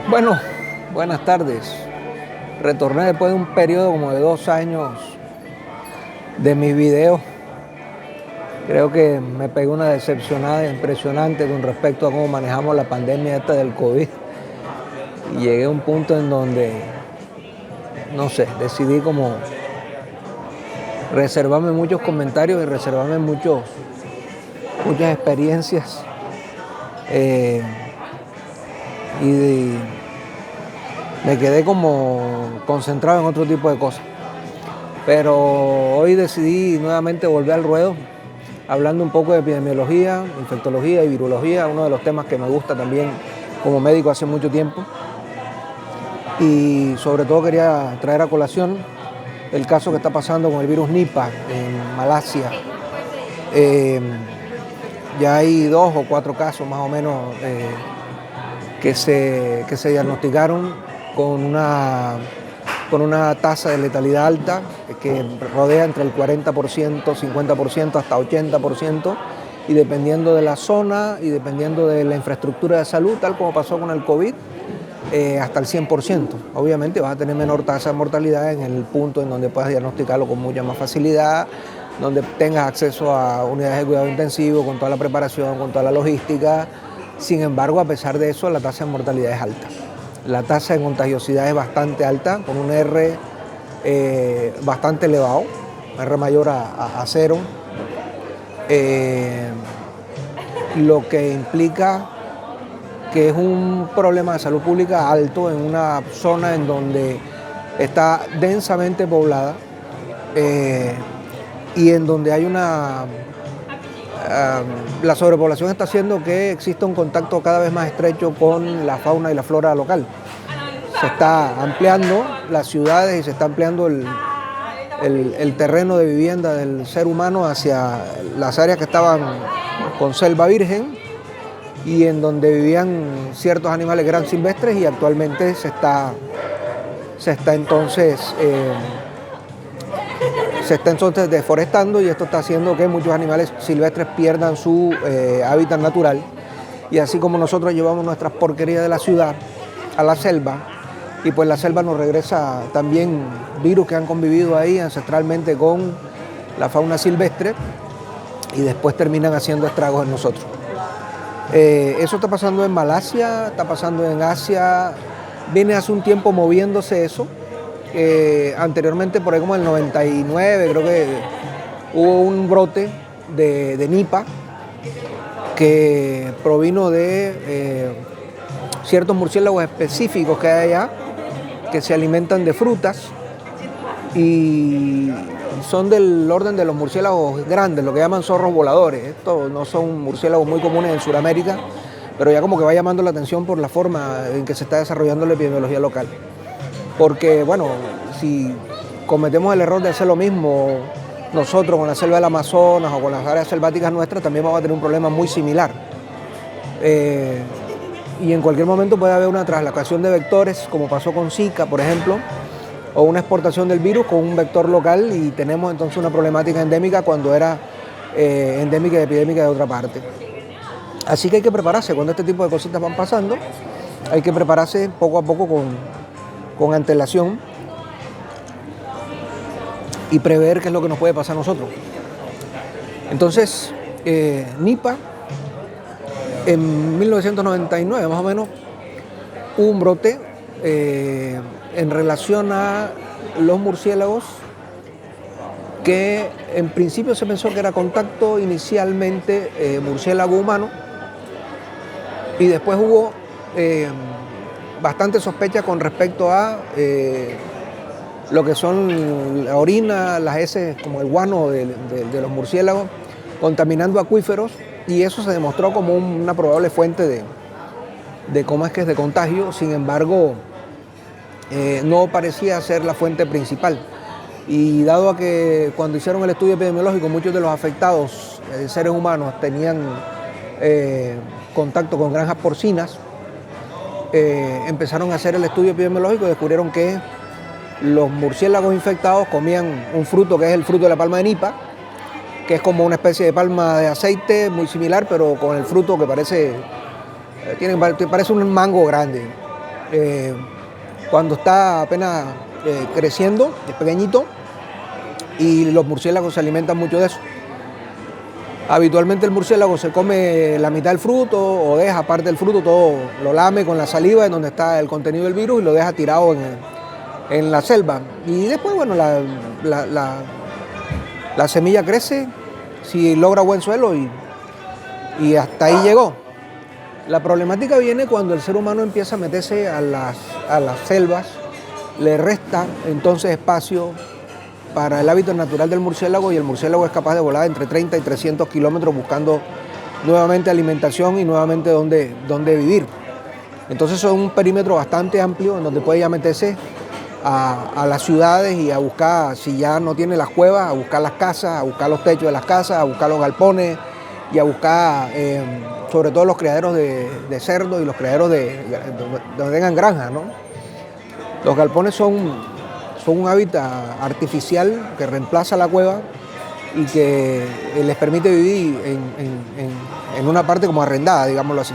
Bueno, buenas tardes. Retorné después de un periodo como de 2 años de mis videos. Creo que me pegué una decepcionada impresionante con respecto a cómo manejamos la pandemia esta del COVID. Y llegué a un punto en donde, no sé, decidí como reservarme muchos comentarios y reservarme muchas experiencias. eh, y me quedé como concentrado en otro tipo de cosas. Pero hoy decidí nuevamente volver al ruedo, hablando un poco de epidemiología, infectología y virología, uno de los temas que me gusta también como médico hace mucho tiempo. Y sobre todo quería traer a colación el caso que está pasando con el virus Nipah en Malasia. Eh, ya hay 2 o 4 casos más o menos que se diagnosticaron con una tasa de letalidad alta que rodea entre el 40%, 50%, hasta 80%, y dependiendo de la zona y dependiendo de la infraestructura de salud, tal como pasó con el COVID, hasta el 100%. Obviamente vas a tener menor tasa de mortalidad en el punto en donde puedas diagnosticarlo con mucha más facilidad, donde tengas acceso a unidades de cuidado intensivo, con toda la preparación, con toda la logística. Sin embargo, a pesar de eso, la tasa de mortalidad es alta. La tasa de contagiosidad es bastante alta, con un R bastante elevado, R mayor a 0, lo que implica que es un problema de salud pública alto en una zona en donde está densamente poblada y en donde hay la sobrepoblación está haciendo que exista un contacto cada vez más estrecho con la fauna y la flora local. Se está ampliando las ciudades y se está ampliando el terreno de vivienda del ser humano hacia las áreas que estaban con selva virgen y en donde vivían ciertos animales que eran silvestres, y actualmente se está entonces deforestando, y esto está haciendo que muchos animales silvestres pierdan su hábitat natural. Y así como nosotros llevamos nuestras porquerías de la ciudad a la selva, y pues la selva nos regresa también virus que han convivido ahí ancestralmente con la fauna silvestre y después terminan haciendo estragos en nosotros. Eso está pasando en Malasia, está pasando en Asia, viene hace un tiempo moviéndose eso. Anteriormente, por ahí como el 99, creo que hubo un brote de Nipah que provino de ciertos murciélagos específicos que hay allá, que se alimentan de frutas y son del orden de los murciélagos grandes, lo que llaman zorros voladores. Estos no son murciélagos muy comunes en Sudamérica, pero ya como que va llamando la atención por la forma en que se está desarrollando la epidemiología local. Porque, bueno, si cometemos el error de hacer lo mismo nosotros con la selva del Amazonas o con las áreas selváticas nuestras, también vamos a tener un problema muy similar. Y en cualquier momento puede haber una traslación de vectores, como pasó con Zika, por ejemplo, o una exportación del virus con un vector local, y tenemos entonces una problemática endémica cuando era endémica y epidémica de otra parte. Así que hay que prepararse cuando este tipo de cositas van pasando, hay que prepararse poco a poco con antelación y prever qué es lo que nos puede pasar a nosotros. Entonces, Nipah, en 1999 más o menos, hubo un brote en relación a los murciélagos, que en principio se pensó que era contacto inicialmente murciélago humano, y después hubo bastante sospecha con respecto a lo que son la orina, las heces, como el guano de los murciélagos, contaminando acuíferos, y eso se demostró como una probable fuente de cómo es que es de contagio. Sin embargo, no parecía ser la fuente principal. Y dado a que cuando hicieron el estudio epidemiológico muchos de los afectados, seres humanos, tenían contacto con granjas porcinas, empezaron a hacer el estudio epidemiológico y descubrieron que los murciélagos infectados comían un fruto que es el fruto de la palma de Nipah, que es como una especie de palma de aceite muy similar, pero con el fruto que parece un mango grande. cuando está apenas creciendo, es pequeñito, y los murciélagos se alimentan mucho de eso. Habitualmente el murciélago se come la mitad del fruto o deja parte del fruto, todo lo lame con la saliva en donde está el contenido del virus y lo deja tirado en la selva. Y después, bueno, la semilla crece si logra buen suelo y hasta ahí llegó. La problemática viene cuando el ser humano empieza a meterse a las selvas, le resta entonces espacio para el hábitat natural del murciélago y el murciélago es capaz de volar entre 30 y 300 kilómetros buscando nuevamente alimentación y nuevamente dónde vivir. Entonces es un perímetro bastante amplio en donde puede ya meterse a las ciudades y a buscar, si ya no tiene las cuevas, a buscar las casas, a buscar los techos de las casas, a buscar los galpones y a buscar sobre todo los criaderos de cerdos y los criaderos donde tengan granjas, ¿no? Los galpones son un hábitat artificial que reemplaza la cueva y que les permite vivir en una parte como arrendada, digámoslo así.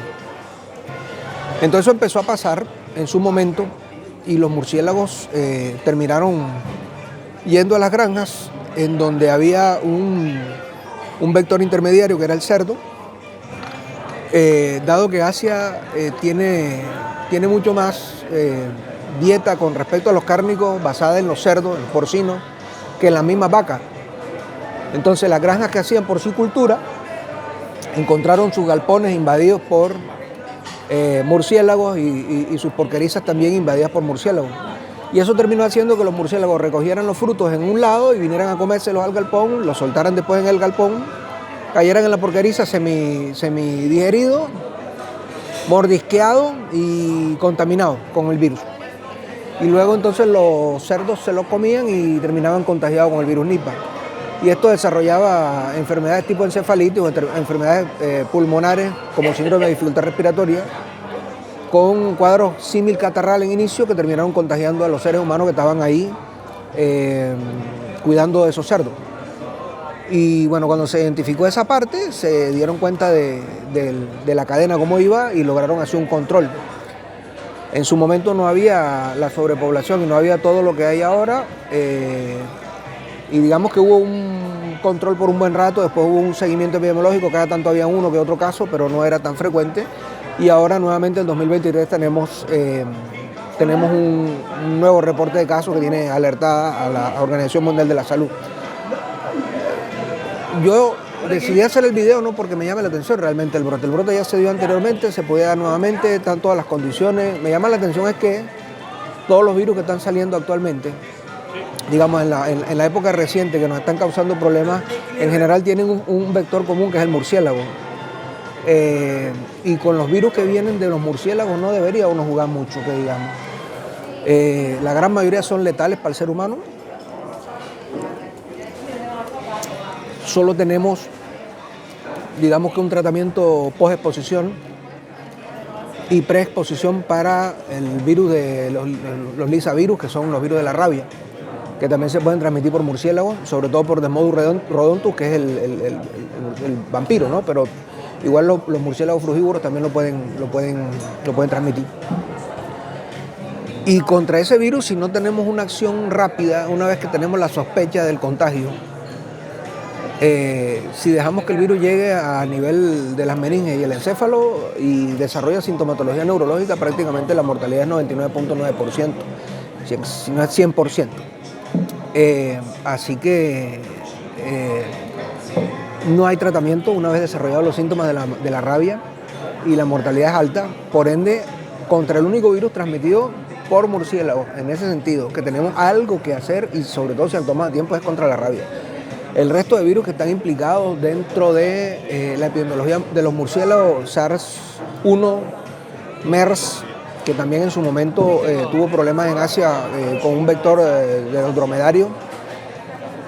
Entonces eso empezó a pasar en su momento y los murciélagos terminaron yendo a las granjas en donde había un vector intermediario que era el cerdo, dado que Asia tiene mucho más dieta con respecto a los cárnicos basada en los cerdos, en los porcinos, que en las mismas vacas. Entonces las granjas que hacían porcicultura encontraron sus galpones invadidos por murciélagos y sus porquerizas también invadidas por murciélagos. Y eso terminó haciendo que los murciélagos recogieran los frutos en un lado y vinieran a comérselos al galpón, los soltaran después en el galpón, cayeran en la porqueriza semidigerido, mordisqueado y contaminado con el virus. Y luego entonces los cerdos se los comían y terminaban contagiados con el virus Nipah. Y esto desarrollaba enfermedades tipo encefalitis o enfermedades pulmonares como síndrome de dificultad respiratoria, con cuadros símil catarral en inicio que terminaron contagiando a los seres humanos que estaban ahí cuidando de esos cerdos. Y bueno, cuando se identificó esa parte, se dieron cuenta de la cadena cómo iba y lograron hacer un control. En su momento no había la sobrepoblación y no había todo lo que hay ahora. Y digamos que hubo un control por un buen rato, después hubo un seguimiento epidemiológico, cada tanto había uno que otro caso, pero no era tan frecuente. Y ahora nuevamente en 2023 tenemos un nuevo reporte de casos que tiene alertada a la Organización Mundial de la Salud. Yo decidí hacer el video no porque me llame la atención realmente el brote. El brote ya se dio anteriormente, se podía dar nuevamente, están todas las condiciones. Me llama la atención es que todos los virus que están saliendo actualmente, digamos en la época reciente que nos están causando problemas, en general tienen un vector común que es el murciélago. Y con los virus que vienen de los murciélagos no debería uno jugar mucho, que digamos. La gran mayoría son letales para el ser humano. Solo tenemos, digamos que un tratamiento post-exposición y pre-exposición para el virus de los lisavirus, que son los virus de la rabia, que también se pueden transmitir por murciélagos, sobre todo por Desmodus rodontus, que es el vampiro, ¿no? Pero igual los murciélagos frugívoros también lo pueden transmitir. Y contra ese virus, si no tenemos una acción rápida, una vez que tenemos la sospecha del contagio, si dejamos que el virus llegue a nivel de las meninges y el encéfalo y desarrolla sintomatología neurológica, prácticamente la mortalidad es 99.9%, si no es 100%. Así que no hay tratamiento una vez desarrollados los síntomas de la rabia y la mortalidad es alta, por ende, contra el único virus transmitido por murciélagos, en ese sentido, que tenemos algo que hacer y sobre todo si al tomar tiempo es contra la rabia. El resto de virus que están implicados dentro de la epidemiología de los murciélagos, SARS-1, MERS, que también en su momento tuvo problemas en Asia con un vector de los dromedarios.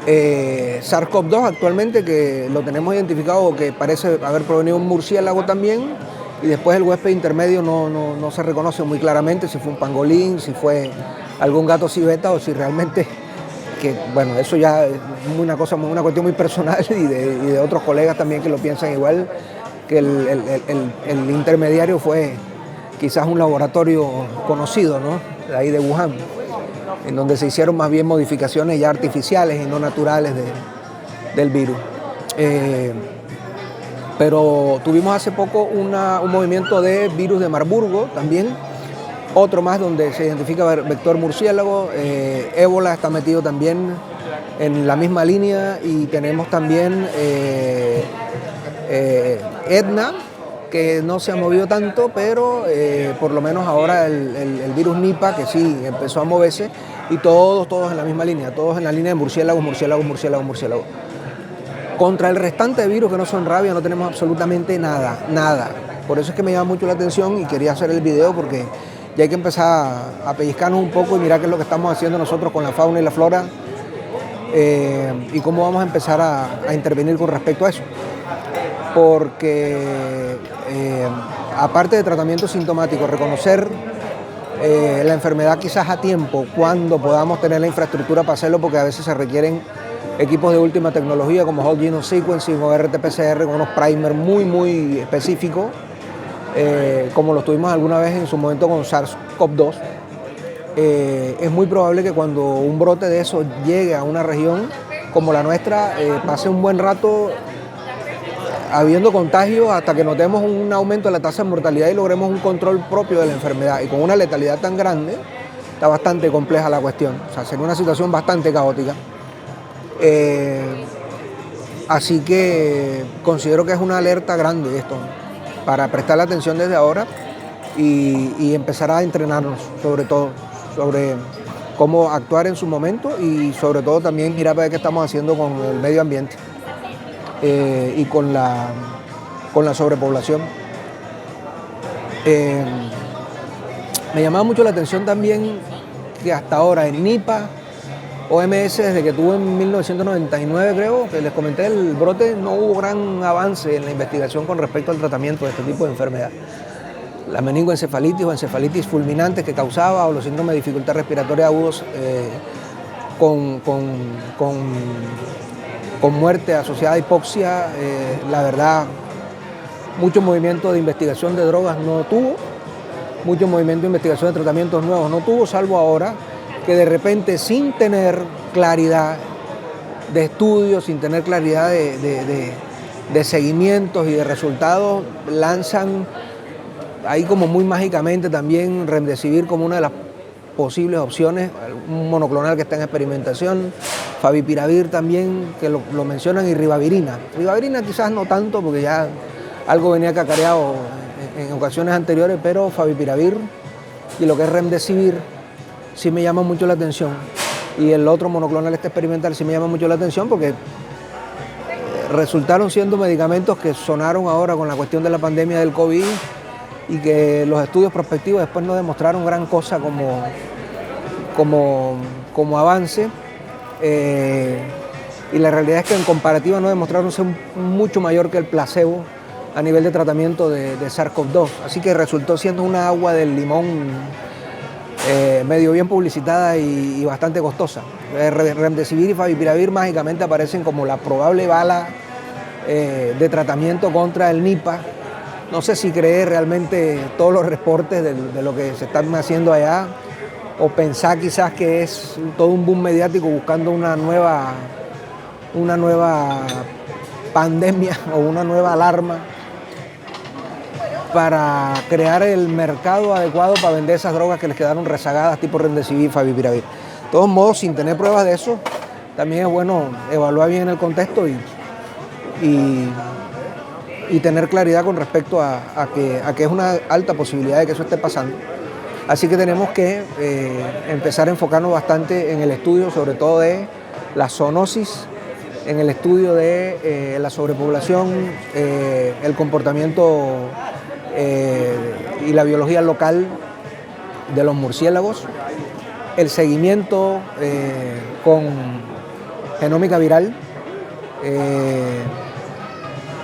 SARS-CoV-2 actualmente, que lo tenemos identificado, que parece haber provenido de un murciélago también, y después el huésped intermedio no se reconoce muy claramente si fue un pangolín, si fue algún gato civeta o si realmente... que bueno, eso ya es una cuestión muy personal y de otros colegas también que lo piensan igual, que el intermediario fue quizás un laboratorio conocido, ¿no? De ahí de Wuhan, en donde se hicieron más bien modificaciones ya artificiales y no naturales del virus. Pero tuvimos hace poco un movimiento de virus de Marburgo también, otro más donde se identifica vector murciélago. Ébola está metido también en la misma línea, y tenemos también Etna, que no se ha movido tanto, pero por lo menos ahora el virus Nipah, que sí empezó a moverse, y todos en la misma línea, todos en la línea de murciélagos. Contra el restante de virus que no son rabia no tenemos absolutamente nada. Por eso es que me llama mucho la atención y quería hacer el video, porque ya hay que empezar a pellizcarnos un poco y mirar qué es lo que estamos haciendo nosotros con la fauna y la flora, y cómo vamos a empezar a intervenir con respecto a eso. Porque aparte de tratamiento sintomático, reconocer la enfermedad quizás a tiempo, cuando podamos tener la infraestructura para hacerlo, porque a veces se requieren equipos de última tecnología como Whole Genome Sequencing o RT-PCR con unos primers muy específicos, como los tuvimos alguna vez en su momento con SARS-CoV-2. Es muy probable que cuando un brote de eso llegue a una región como la nuestra, pase un buen rato habiendo contagios hasta que notemos un aumento de la tasa de mortalidad y logremos un control propio de la enfermedad. Y con una letalidad tan grande, está bastante compleja la cuestión. O sea, sería una situación bastante caótica. Así que considero que es una alerta grande esto, para prestarle atención desde ahora y empezar a entrenarnos, sobre todo, sobre cómo actuar en su momento, y sobre todo también mirar para ver qué estamos haciendo con el medio ambiente y con la sobrepoblación. Me llamaba mucho la atención también que hasta ahora en Nipah, OMS, desde que tuvo en 1999, creo, que les comenté el brote, no hubo gran avance en la investigación con respecto al tratamiento de este tipo de enfermedad. La meningoencefalitis o encefalitis fulminantes que causaba, o los síndromes de dificultad respiratoria agudos con muerte asociada a hipoxia, la verdad, mucho movimiento de investigación de drogas no tuvo, mucho movimiento de investigación de tratamientos nuevos no tuvo, salvo ahora, que de repente, sin tener claridad de estudios, sin tener claridad de seguimientos y de resultados, lanzan ahí como muy mágicamente también Remdesivir como una de las posibles opciones, un monoclonal que está en experimentación, Favipiravir también, que lo mencionan, y Ribavirina. Ribavirina quizás no tanto, porque ya algo venía cacareado en ocasiones anteriores, pero Favipiravir y lo que es Remdesivir sí me llama mucho la atención. Y el otro monoclonal experimental sí me llama mucho la atención, porque resultaron siendo medicamentos que sonaron ahora con la cuestión de la pandemia del COVID, y que los estudios prospectivos después no demostraron gran cosa como avance. Y la realidad es que en comparativa no demostraron ser mucho mayor que el placebo a nivel de tratamiento de SARS-CoV-2. Así que resultó siendo una agua del limón medio bien publicitada y bastante costosa. Remdesivir y Favipiravir mágicamente aparecen como la probable bala de tratamiento contra el Nipah. No sé si creer realmente todos los reportes de lo que se están haciendo allá, o pensar quizás que es todo un boom mediático buscando una nueva pandemia o una nueva alarma para crear el mercado adecuado para vender esas drogas que les quedaron rezagadas, tipo Remdesivir y Favipiravir. De todos modos, sin tener pruebas de eso, también es bueno evaluar bien el contexto y tener claridad con respecto a que es una alta posibilidad de que eso esté pasando. Así que tenemos que empezar a enfocarnos bastante en el estudio, sobre todo de la zoonosis, en el estudio de la sobrepoblación, el comportamiento y la biología local de los murciélagos, el seguimiento con genómica viral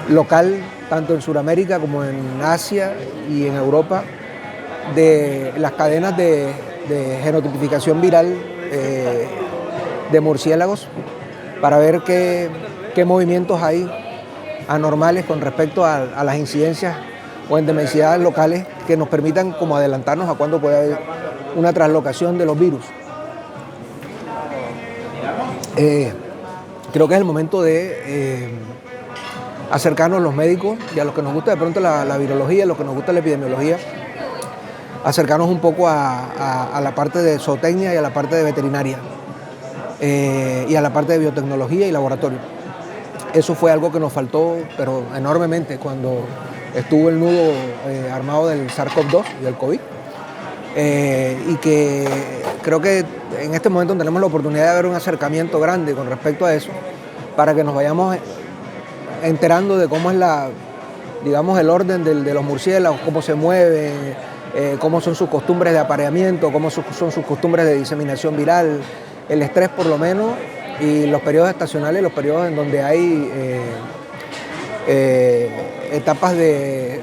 local, tanto en Sudamérica como en Asia y en Europa, de las cadenas de genotipificación viral de murciélagos, para ver qué movimientos hay anormales con respecto a las incidencias o endemicidades locales que nos permitan como adelantarnos a cuándo puede haber una traslocación de los virus. Creo que es el momento de acercarnos a los médicos y a los que nos gusta de pronto la virología, a los que nos gusta la epidemiología, acercarnos un poco a la parte de zootecnia y a la parte de veterinaria y a la parte de biotecnología y laboratorio. Eso fue algo que nos faltó, pero enormemente, cuando estuvo el nudo armado del SARS-CoV-2 y del COVID. Y que creo que en este momento tenemos la oportunidad de ver un acercamiento grande con respecto a eso, para que nos vayamos enterando de cómo es digamos, el orden de los murciélagos, cómo se mueven, cómo son sus costumbres de apareamiento, cómo son sus costumbres de diseminación viral, el estrés por lo menos, y los periodos estacionales, los periodos en donde hay etapas de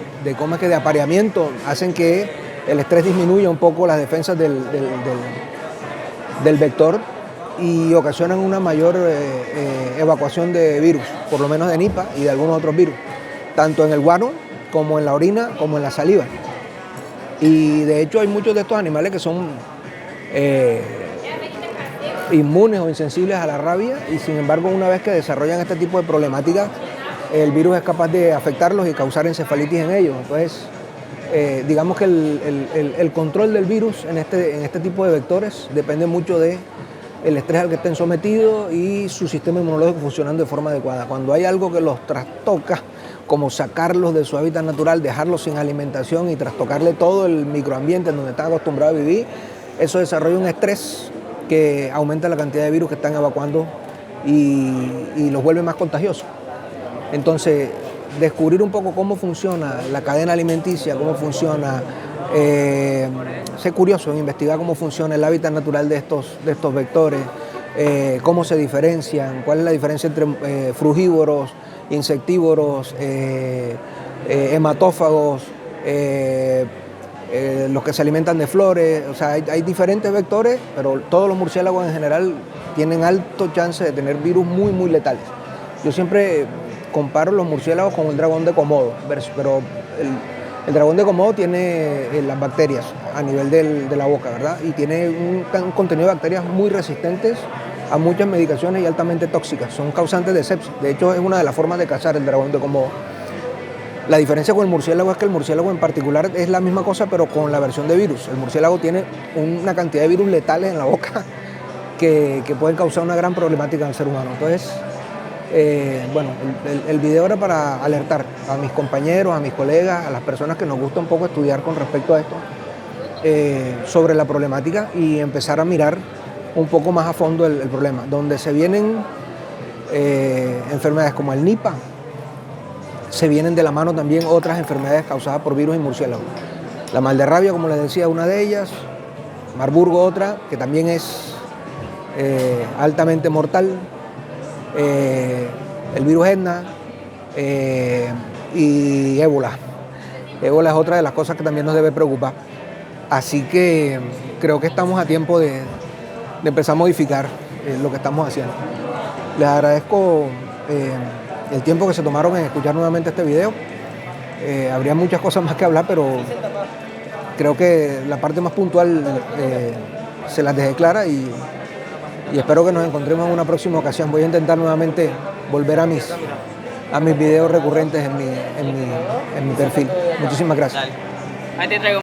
apareamiento, hacen que el estrés disminuye un poco las defensas del vector y ocasionan una mayor evacuación de virus, por lo menos de Nipah y de algunos otros virus, tanto en el guano como en la orina, como en la saliva. Y de hecho hay muchos de estos animales que son inmunes o insensibles a la rabia, y sin embargo una vez que desarrollan este tipo de problemáticas, el virus es capaz de afectarlos y causar encefalitis en ellos. Entonces, digamos que el control del virus en este tipo de vectores depende mucho del estrés al que estén sometidos y su sistema inmunológico funcionando de forma adecuada. Cuando hay algo que los trastoca, como sacarlos de su hábitat natural, dejarlos sin alimentación y trastocarle todo el microambiente en donde están acostumbrados a vivir, eso desarrolla un estrés que aumenta la cantidad de virus que están evacuando y los vuelve más contagiosos. Entonces, descubrir un poco cómo funciona la cadena alimenticia, cómo funciona, ser curioso en investigar cómo funciona el hábitat natural de estos vectores, cómo se diferencian, cuál es la diferencia entre frugívoros, insectívoros, hematófagos, los que se alimentan de flores. O sea, hay diferentes vectores, pero todos los murciélagos en general tienen alto chance de tener virus muy, muy letales. Yo siempre comparo los murciélagos con el dragón de Komodo, pero el dragón de Komodo tiene las bacterias a nivel de la boca, ¿verdad? Y tiene un contenido de bacterias muy resistentes a muchas medicaciones y altamente tóxicas. Son causantes de sepsis. De hecho, es una de las formas de cazar el dragón de Komodo. La diferencia con el murciélago es que el murciélago en particular es la misma cosa, pero con la versión de virus. El murciélago tiene una cantidad de virus letales en la boca que pueden causar una gran problemática al ser humano. Entonces, bueno, el video era para alertar a mis compañeros, a mis colegas, a las personas que nos gusta un poco estudiar con respecto a esto, sobre la problemática y empezar a mirar un poco más a fondo el problema. Donde se vienen enfermedades como el Nipah, se vienen de la mano también otras enfermedades causadas por virus y murciélagos. La malderrabia, como les decía, una de ellas, Marburgo otra, que también es altamente mortal, el virus Etna y ébola. Ébola es otra de las cosas que también nos debe preocupar. Así que creo que estamos a tiempo de empezar a modificar lo que estamos haciendo. Les agradezco el tiempo que se tomaron en escuchar nuevamente este video. Habría muchas cosas más que hablar, pero creo que la parte más puntual se las dejé clara y espero que nos encontremos en una próxima ocasión. Voy a intentar nuevamente volver a mis videos recurrentes en mi perfil. Muchísimas gracias.